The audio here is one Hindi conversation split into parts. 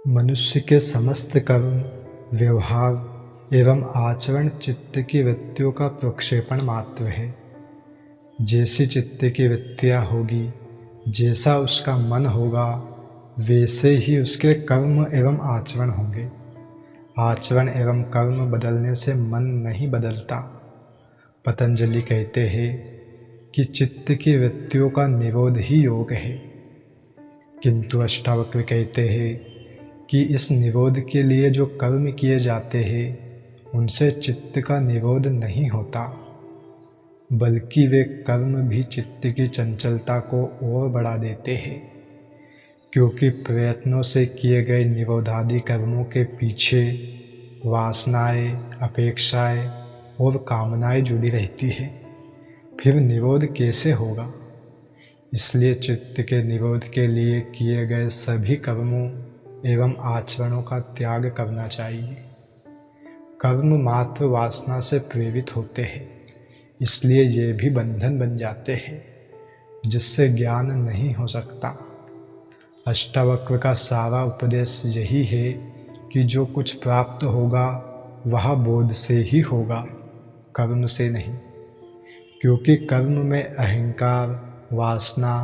मनुष्य के समस्त कर्म, व्यवहार एवं आचरण चित्त की वृत्तियों का प्रक्षेपण मात्र है। जैसी चित्त की वृत्तियाँ होगी, जैसा उसका मन होगा, वैसे ही उसके कर्म एवं आचरण होंगे। आचरण एवं कर्म बदलने से मन नहीं बदलता। पतंजलि कहते हैं कि चित्त की वृत्तियों का निरोध ही योग है, किंतु अष्टावक्र कहते हैं कि इस निरोध के लिए जो कर्म किए जाते हैं उनसे चित्त का निरोध नहीं होता, बल्कि वे कर्म भी चित्त की चंचलता को और बढ़ा देते हैं, क्योंकि प्रयत्नों से किए गए निरोधादि कर्मों के पीछे वासनाएं, अपेक्षाएं और कामनाएं जुड़ी रहती है। फिर निरोध कैसे होगा? इसलिए चित्त के निरोध के लिए किए गए सभी कर्मों एवं आचरणों का त्याग करना चाहिए। कर्म मात्र वासना से प्रेरित होते हैं, इसलिए ये भी बंधन बन जाते हैं, जिससे ज्ञान नहीं हो सकता। अष्टावक्र का सारा उपदेश यही है कि जो कुछ प्राप्त होगा वह बोध से ही होगा, कर्म से नहीं, क्योंकि कर्म में अहंकार, वासना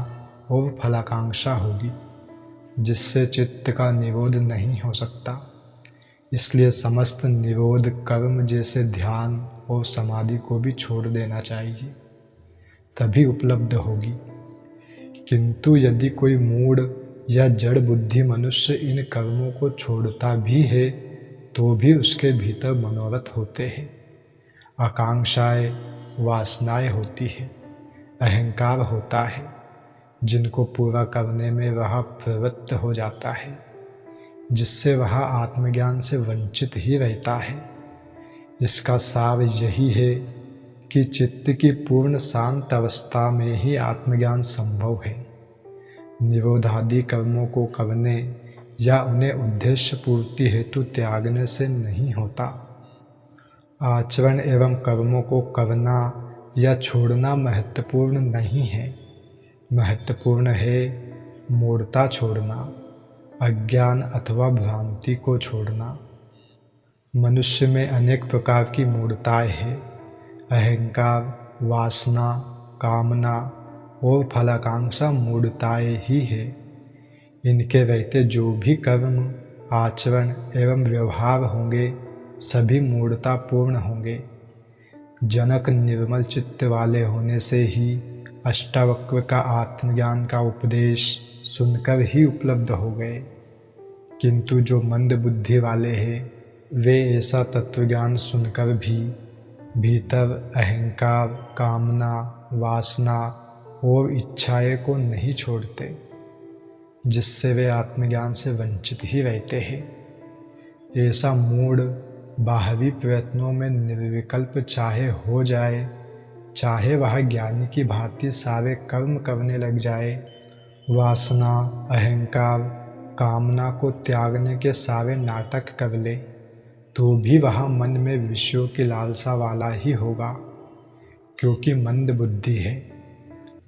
और फलाकांक्षा होगी, जिससे चित्त का निरोध नहीं हो सकता। इसलिए समस्त निरोध कर्म जैसे ध्यान और समाधि को भी छोड़ देना चाहिए, तभी उपलब्ध होगी। किंतु यदि कोई मूढ़ या जड़ बुद्धि मनुष्य इन कर्मों को छोड़ता भी है तो भी उसके भीतर मनोरथ होते हैं, आकांक्षाएं, वासनाएं होती है, अहंकार होता है, जिनको पूरा करने में वह प्रवृत्त हो जाता है, जिससे वह आत्मज्ञान से वंचित ही रहता है। इसका सार यही है कि चित्त की पूर्ण शांत अवस्था में ही आत्मज्ञान संभव है। निरोधादि कर्मों को करने या उन्हें उद्देश्य पूर्ति हेतु त्यागने से नहीं होता। आचरण एवं कर्मों को करना या छोड़ना महत्वपूर्ण नहीं है। महत्वपूर्ण है मूढ़ता छोड़ना, अज्ञान अथवा भ्रांति को छोड़ना। मनुष्य में अनेक प्रकार की मूढ़ताएं हैं। अहंकार, वासना, कामना और फलाकांक्षा मूढ़ताएं ही है। इनके रहते जो भी कर्म, आचरण एवं व्यवहार होंगे सभी मूढ़ता पूर्ण होंगे। जनक निर्मल चित्त वाले होने से ही अष्टावक्र का आत्मज्ञान का उपदेश सुनकर ही उपलब्ध हो गए, किंतु जो मंद बुद्धि वाले हैं वे ऐसा तत्वज्ञान सुनकर भी भीतर अहंकार, कामना, वासना और इच्छाएं को नहीं छोड़ते, जिससे वे आत्मज्ञान से वंचित ही रहते हैं। ऐसा मूढ़ बाहरी प्रयत्नों में निर्विकल्प चाहे हो जाए, चाहे वह ज्ञानी की भांति सारे कर्म करने लग जाए, वासना, अहंकार, कामना को त्यागने के सारे नाटक कर ले, तो भी वह मन में विषयों की लालसा वाला ही होगा, क्योंकि मंद बुद्धि है।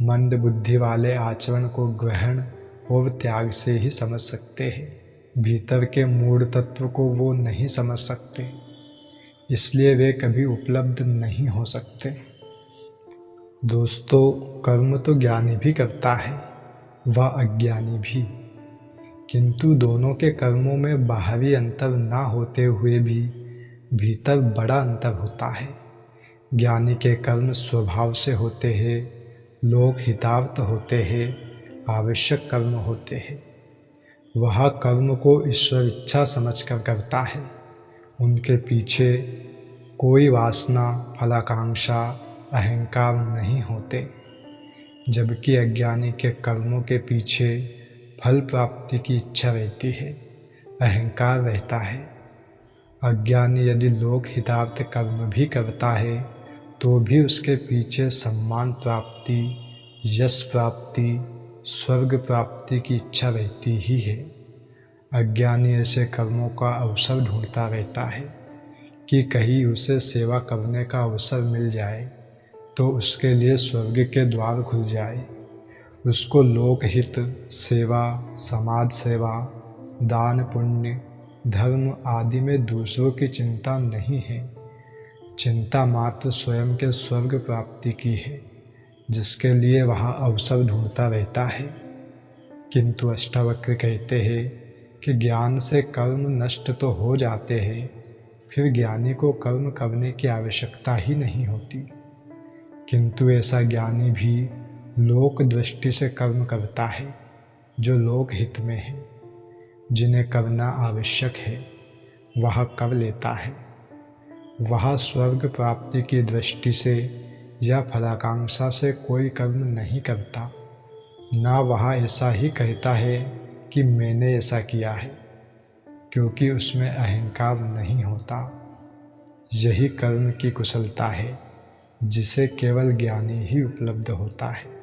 मंद बुद्धि वाले आचरण को ग्रहण और त्याग से ही समझ सकते हैं, भीतर के मूढ़ तत्व को वो नहीं समझ सकते, इसलिए वे कभी उपलब्ध नहीं हो सकते। दोस्तों, कर्म तो ज्ञानी भी करता है, वह अज्ञानी भी, किंतु दोनों के कर्मों में बाहरी अंतर ना होते हुए भी भीतर बड़ा अंतर होता है। ज्ञानी के कर्म स्वभाव से होते हैं, लोक हितार्थ होते हैं, आवश्यक कर्म होते हैं। वह कर्म को ईश्वर इच्छा समझकर करता है। उनके पीछे कोई वासना, फलाकांक्षा, अहंकार नहीं होते, जबकि अज्ञानी के कर्मों के पीछे फल प्राप्ति की इच्छा रहती है, अहंकार रहता है। अज्ञानी यदि लोक हितार्थ कर्म भी करता है तो भी उसके पीछे सम्मान प्राप्ति, यश प्राप्ति, स्वर्ग प्राप्ति की इच्छा रहती ही है। अज्ञानी ऐसे कर्मों का अवसर ढूंढता रहता है कि कहीं उसे सेवा करने का अवसर मिल जाए तो उसके लिए स्वर्ग के द्वार खुल जाए। उसको लोकहित, सेवा, समाज सेवा, दान पुण्य धर्म आदि में दूसरों की चिंता नहीं है। चिंता मात्र स्वयं के स्वर्ग प्राप्ति की है, जिसके लिए वह अवसर ढूंढता रहता है। किंतु अष्टावक्र कहते हैं कि ज्ञान से कर्म नष्ट तो हो जाते हैं, फिर ज्ञानी को कर्म करने की आवश्यकता ही नहीं होती। किंतु ऐसा ज्ञानी भी लोक दृष्टि से कर्म करता है जो लोक हित में है। जिन्हें करना आवश्यक है वह कर लेता है। वह स्वर्ग प्राप्ति की दृष्टि से या फलाकांक्षा से कोई कर्म नहीं करता। ना वह ऐसा ही कहता है कि मैंने ऐसा किया है, क्योंकि उसमें अहंकार नहीं होता। यही कर्म की कुशलता है जिसे केवल ज्ञानी ही उपलब्ध होता है।